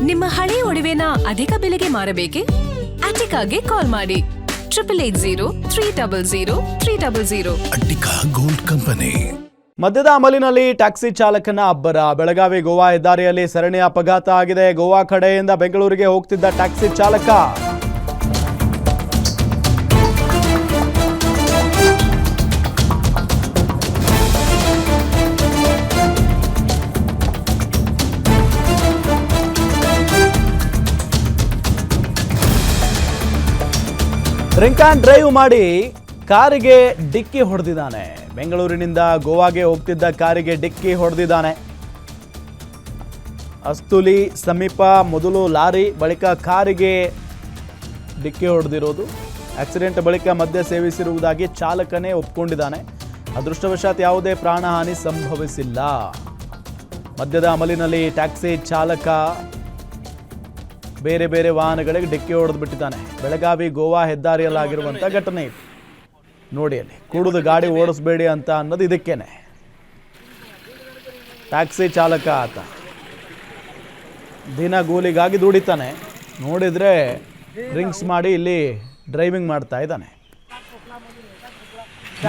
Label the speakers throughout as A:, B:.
A: ನಿಮ್ಮ ಹಳೆ ಒಡವೆನ ಅಧಿಕ ಬೆಲೆಗೆ ಮಾರಬೇಕೆ? ಅಟಿಕಾಗೆ ಕಾಲ್ ಮಾಡಿ 8880
B: ಅಟ್ಟಿಕಾ ಗೋಲ್ಡ್ ಕಂಪನಿ.
C: ಮದ್ಯದ ಅಮಲಿನಲ್ಲಿ ಟ್ಯಾಕ್ಸಿ ಚಾಲಕನ ಅಬ್ಬರ. ಬೆಳಗಾವಿ ಗೋವಾ ಹೆದ್ದಾರಿಯಲ್ಲಿ ಸರಣಿ ಅಪಘಾತ ಆಗಿದೆ. ಗೋವಾ ಕಡೆಯಿಂದ ಬೆಂಗಳೂರಿಗೆ ಹೋಗ್ತಿದ್ದ ಟ್ಯಾಕ್ಸಿ ಚಾಲಕ ಡ್ರಿಂಕ್ ಆ್ಯಂಡ್ ಡ್ರೈವ್ ಮಾಡಿ ಕಾರಿಗೆ ಡಿಕ್ಕಿ ಹೊಡೆದಿದ್ದಾನೆ. ಬೆಂಗಳೂರಿನಿಂದ ಗೋವಾಗೆ ಹೋಗ್ತಿದ್ದ ಕಾರಿಗೆ ಡಿಕ್ಕಿ ಹೊಡೆದಿದ್ದಾನೆ. ಅಸ್ತುಲಿ ಸಮೀಪ ಮೊದಲು ಲಾರಿ, ಬಳಿಕ ಕಾರಿಗೆ ಡಿಕ್ಕಿ ಹೊಡೆದಿರೋದು. ಆಕ್ಸಿಡೆಂಟ್ ಬಳಿಕ ಮದ್ಯ ಸೇವಿಸಿರುವುದಾಗಿ ಚಾಲಕನೇ ಒಪ್ಕೊಂಡಿದ್ದಾನೆ. ಅದೃಷ್ಟವಶಾತ್ ಯಾವುದೇ ಪ್ರಾಣಹಾನಿ ಸಂಭವಿಸಿಲ್ಲ. ಮದ್ಯದ ಅಮಲಿನಲ್ಲಿ ಟ್ಯಾಕ್ಸಿ ಚಾಲಕ ಬೇರೆ ಬೇರೆ ವಾಹನಗಳಿಗೆ ಡಿಕ್ಕಿ ಹೊಡೆದು ಬಿಟ್ಟಿದ್ದಾನೆ. ಬೆಳಗಾವಿ ಗೋವಾ ಹೆದ್ದಾರಿಯಲ್ಲಾಗಿರುವಂಥ ಘಟನೆ ಇದು. ನೋಡಿ ಅಲ್ಲಿ ಕುಡಿದು ಗಾಡಿ ಓಡಿಸ್ಬೇಡಿ ಅಂತ ಅನ್ನೋದು ಇದಕ್ಕೇನೆ. ಟ್ಯಾಕ್ಸಿ ಚಾಲಕ ಆತ ದಿನ ಕೂಲಿಗಾಗಿ ದುಡಿತಾನೆ. ನೋಡಿದರೆ ಡ್ರಿಂಕ್ಸ್ ಮಾಡಿ ಇಲ್ಲಿ ಡ್ರೈವಿಂಗ್ ಮಾಡ್ತಾ ಇದ್ದಾನೆ.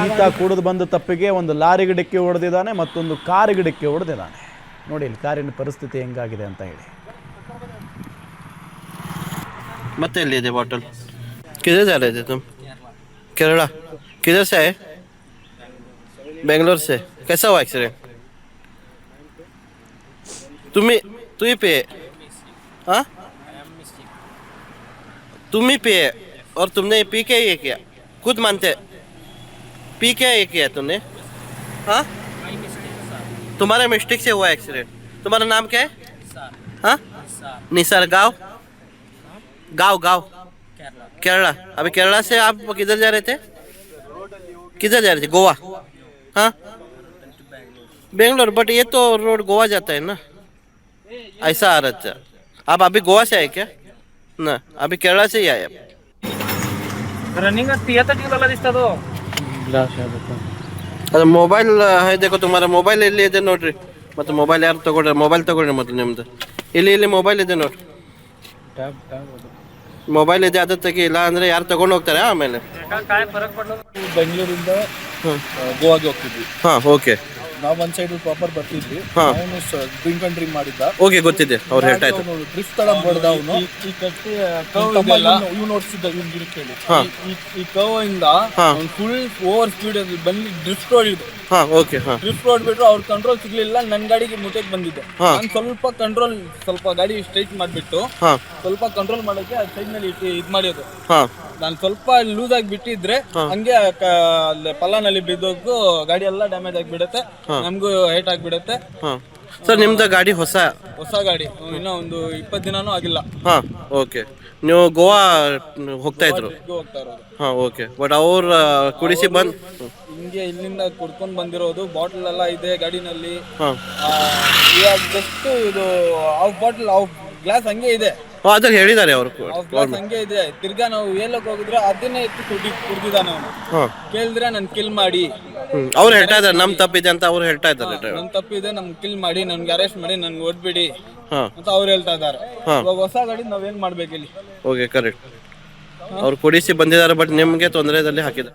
C: ಈತ ಕುಡಿದು ಬಂದ ತಪ್ಪಿಗೆ ಒಂದು ಲಾರಿಗೆ ಡಿಕ್ಕಿ ಹೊಡೆದಿದ್ದಾನೆ, ಮತ್ತೊಂದು ಕಾರಿಗೆ ಡಿಕ್ಕಿ ಹೊಡೆದಿದ್ದಾನೆ. ನೋಡಿ ಇಲ್ಲಿ ಕಾರಿನ ಪರಿಸ್ಥಿತಿ ಹೆಂಗಾಗಿದೆ ಅಂತ ಹೇಳಿ.
D: मत ले बॉटल किधर जा रहे थे तुम? केरला। किधर से आए? बेंगलोर से। कैसा हुआ एक्सीडेंट? तुम ही पे? हाँ, तुम ही पे और तुमने पी के ये किया? खुद मानते पी के ये किया तुमने? हाँ, तुम्हारे मिस्टेक से हुआ एक्सीडेंट। तुम्हारा नाम क्या है? हाँ, निसार। गाँव केरला। अभी केरला से आप किधर जा रहे थे? किधर जा रहे थे? गोवा। हाँ, बेंगलोर। बट ये तो रोड गोवा जाता है ना, ऐसा आ रहा था। आप अभी गोवा से आए क्या? ना, अभी केरला से ही आए आप।
E: रनिंग दिसता तो
D: ಅದು ಮೊಬೈಲ್ देखो तुम्हारा ಮೊಬೈಲ್ ಇಲ್ಲಿ ಇದೆ ನೋಡ್ರಿ. ಮತ್ತೆ ಮೊಬೈಲ್ ಯಾರು ತಗೊಂಡ್ರೆ? ಮೊಬೈಲ್ ತಗೊಂಡ್ರಿ ಮತ್ತೆ ನಿಮ್ದು. ಇಲ್ಲಿ ಮೊಬೈಲ್ ಇದೆ ನೋಡ್ರಿ. ಮೊಬೈಲ್ ಇದೆ, ಅದು ತೆಗಿ. ಇಲ್ಲ ಅಂದ್ರೆ ಯಾರು ತಗೊಂಡು ಹೋಗ್ತಾರೆ ಆಮೇಲೆ.
F: ಬೆಂಗಳೂರಿಂದ ಗೋವಾಗೆ ಹೋಗ್ತಿದ್ವಿ.
D: ಹಾ, ಓಕೆ.
F: ನಾವು ಒಂದ್ ಸೈಡ್ ಪ್ರಾಪರ್ ಬರ್ತಿದ್ವಿ. ಅವನು ಡ್ರಿಂಕ್ ಅಂಡ್ ಡ್ರೈವ್ ಮಾಡಿದ್ದ.
D: ಓಕೆ, ಗೊತ್ತಿದೆ. ಅವ್ರು ಹೇಳ್ತಾ ಇದ್ರು
F: ಡ್ರಿಫ್ಟ್ ತಳ ಬಡ್ದ ಅವನು. ಇವ್ ನೋಡ್ಸಿದ್ದ ಇವ್ನ ಗಿರಿ ಕೇಳಿ. ಈ ಕವ್ ಇಂದ ಫುಲ್ ಓವರ್ ಸ್ಪೀಡ್ ಬಂದು ಡ್ರಿಫ್ಟ್ ಹೊಡಿದ್ರು.
D: ಹಾ, ಓಕೆ. ಹಾ,
F: ಡ್ರಿಫ್ಟ್ ಹೊಡ್ಬಿಟ್ರು. ಅವ್ರ ಕಂಟ್ರೋಲ್ ಸಿಗ್ಲಿಲ್ಲ. ನನ್ ಗಾಡಿಗೆ ಮುಟ್ಟಕ್ಕೆ ಬಂದಿದ್ದೆ. ನಾನು ಸ್ವಲ್ಪ ಗಾಡಿ ಸ್ಟ್ರೈಟ್ ಮಾಡ್ಬಿಟ್ಟು ಸ್ವಲ್ಪ ಕಂಟ್ರೋಲ್ ಮಾಡಕ್ಕೆ ಸೈಡ್ ನಲ್ಲಿ ಇದ್ ಮಾಡಿದ್ರು. ನಾನು ಸ್ವಲ್ಪ ಲೂಸ್ ಆಗಿ ಬಿಟ್ಟಿದ್ರೆ ಹಂಗೆ ಪಲ್ಲಾನಲ್ಲಿ ಬಿದ್ದೋಗು ಗಾಡಿ ಎಲ್ಲ ಡ್ಯಾಮೇಜ್ ಆಗಿಬಿಡುತ್ತೆ, ನಮಗೂ ಹೇಟ್ ಆಗಿಬಿಡುತ್ತೆ.
D: ಸರ್, ನಿಮ್ದು ಗಾಡಿ ಹೊಸ
F: ಗಾಡಿ, ಇನ್ನೂ ಒಂದು 20 ದಿನಾನೂ ಆಗಿಲ್ಲ.
D: ಹಾ, ಓಕೆ. ನೀವು ಗೋವಾ ಹೋಗ್ತಾ ಇದ್ರು?
F: ಹೋಗ್ತಾ ಇರೋದು.
D: ಹಾ, ಓಕೆ. ಬಟ್ ಅವ್ರ ಕುಡಿಸಿ ಬಂದ್
F: ಹಿಂಗೆ ಇಲ್ಲಿಂದ ಕುಡ್ಕೊಂಡ್ ಬಂದಿರೋದು. ಬಾಟಲ್ ಎಲ್ಲ ಇದೆ ಗಾಡಿನಲ್ಲಿ. ಇವಾಗ ಜಸ್ಟ್ ಇದು ಬಾಟಲ್ ಗ್ಲಾಸ್ ಹಂಗೆ ಇದೆ.
D: ಅದ್ರಲ್ಲಿ ಹೇಳಿದ್ದಾರೆ ಅವರು.
F: ಹಂಗೆ ಇದೆ. ತಿರ್ಗಾ ನಾವು ಏಲಕ್ ಹೋಗಿದ್ರೆ ಅದನ್ನೇ ಎತ್ತಿ ಕುಡ್ದಿದ್ದಾನೆ ಅವನು. ಕೇಳಿದ್ರೆ ನನ್ ಕಿಲ್ ಮಾಡಿ.
D: ಅವ್ರು ಹೇಳ್ತಾ ಇದಾರೆ ನಮ್ ತಪ್ಪಿದೆ ಅಂತ. ಅವ್ರು ಹೇಳ್ತಾ ಇದ್ದಾರೆ
F: ನಮ್ ತಪ್ಪಿದೆ, ನಮ್ ಕಿಲ್ ಮಾಡಿ, ನನ್ಗೆ ಅರೆಸ್ಟ್ ಮಾಡಿ, ನನ್ಗೆ ಓಡ್ಬಿಡಿ ಅಂತ ಅವ್ರು ಹೇಳ್ತಾ ಇದಾರೆ. ಇವಾಗ ಹೊಸ ಗಾಡಿ ನಾವೇನ್ ಮಾಡ್ಬೇಕು ಇಲ್ಲಿ?
D: Okay, correct. ಅವ್ರು ಕುಡಿಸಿ ಬಂದಿದ್ದಾರೆ, ಬಟ್ ನಿಮ್ಗೆ ತೊಂದರೆದಲ್ಲಿ ಹಾಕಿದ್ದಾರೆ.